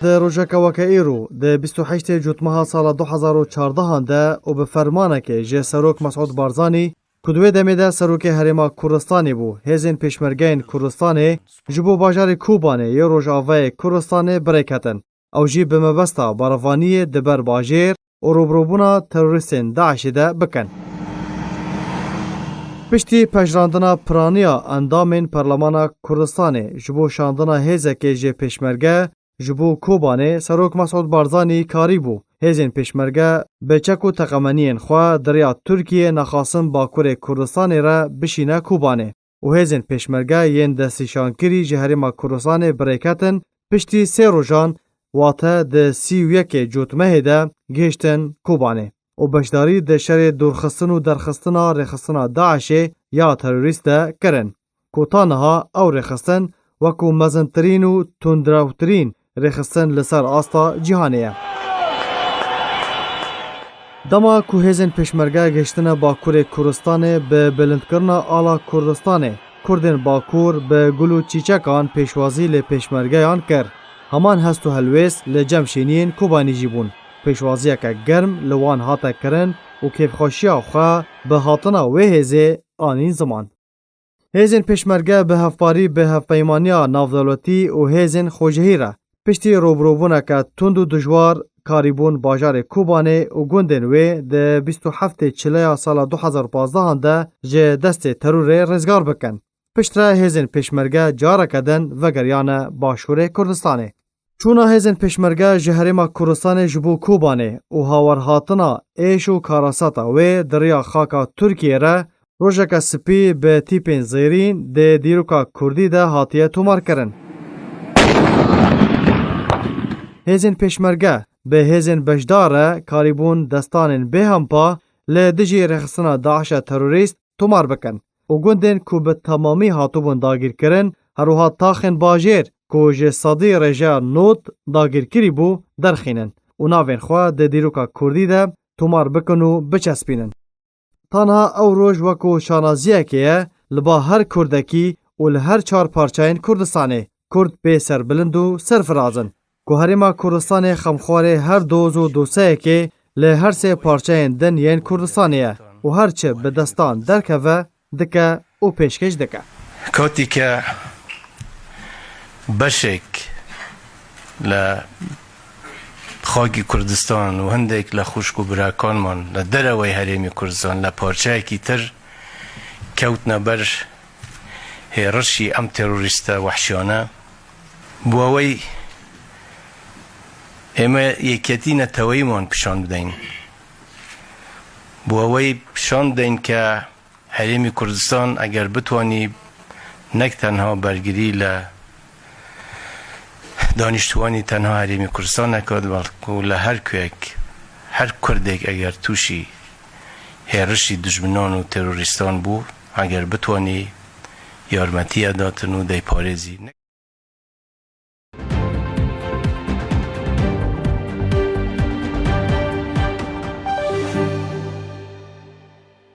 د روژک وکئیرو د 28 جوتمها سال 2014 ده و به فرمانه که جه سروک مسعود بارزانی کدوی دمی ده سروک هریما کورستانی بو هزین پیشمرگین کورستانی جبو باجار کوبانه یه روژ آوه کورستانی بریکتن او جی به مبستا باروانی دبر باجیر و روبروبونا تروریستین داعش ده بکن. پشتی پجراندنا پرانیا اندامین پرلمانا کردستانی جبو شاندنا هزه که جه پیشمرگه جبو کوبانه سروک مسعود بارزانی کاری بو هزین پیشمرگه به چکو تقمنین خواه دریا ترکیه نخاسم باکور کردستانی را بشینه کوبانه و هزین پیشمرگه ین دستیشانکری جهرما کردستانی بریکتن پشتی 3 روزان واته د 31 جوتمه ده گشتن کوبانه و بشداری د شر دورخستن و درخستنا رخستنا داعش یا تروریست ده کرن کوتانها او رخستن وکو مزنترین و تندراوترین رخستن لسر آستا جهانیه. دما کو هزین پیشمرگه گشتن باکور کردستان به بلندکرنا آلا کردستان کردن باکور به گلو چیچکان پیشوازی ل پیشمرگه آن کر همان هست و هلویس ل جمشینین کوبانی جیبون پیشوازی که گرم لوان هاتا کرن و کیف خوشیا خواه به هاتنا و هزه آنین زمان. هزین پیشمرگه به هفپاری به هفپیمانیا نافدولتی و هزین خوجهی را پشتی روبروبونه که تند و دجوار کاریبون باجار کوبانه و گوندن وی ده 27 چلیا سال 2015 ده جه دست ترور رزگار بکن. پشتره هزین پیشمرگه جاره کدن و گریان باشور کردستانه. چونا هزین پیشمرگه جهرما کردستان جبو کوبانه و هاور هاتنا ایش و کاراساتا و دریا خاکا ترکیه را روژک سپی به تیپین زیرین ده دیروکا کردی ده هاتیه تومار کرن. هزین پیشمرگه به هزین بجداره کاریبون دستانین به همپا لدجی رخصنا داعش تروریست تومار بکن و گوندن کو به تمامی هاتوبون داگیر کرن هروها تاخن باجیر کو جه صادی رجا نوت داگیر کری بو درخینن و ناوین خواه ده دیروکا کردی ده تومار بکن و بچسبینن. تنها او روش وکو شانازیه که لبا هر کردکی و لهر 4 پارچاین کردستانه کرد به سر بلند و سرفرازن که هرما کردستان خمخواره هر دوز و دوسه که له هر 3 پارچاین دن ین کردستانیه و هرچه به دستان درکه و دکه و پیشکش دکه. کاتی که بشک خاکی کردستان و هندک لخوشک و براکان من لدروی هریمی کردستان لپارچه کی تر کوت نبر هرشی ام تروریست وحشیانه بواوی اما یکیتی نتوی من پشان بدین بواوی پشان بدین که هریمی کردستان اگر بتوانی نک تنها برگیری دانشتوانی تنها هریمی کردستان نکاد بلکه لهر کویک هر کردک اگر توشی هرشی دشمنان و تروریستان بو اگر بتوانی یارمتی داتنو دی پارزی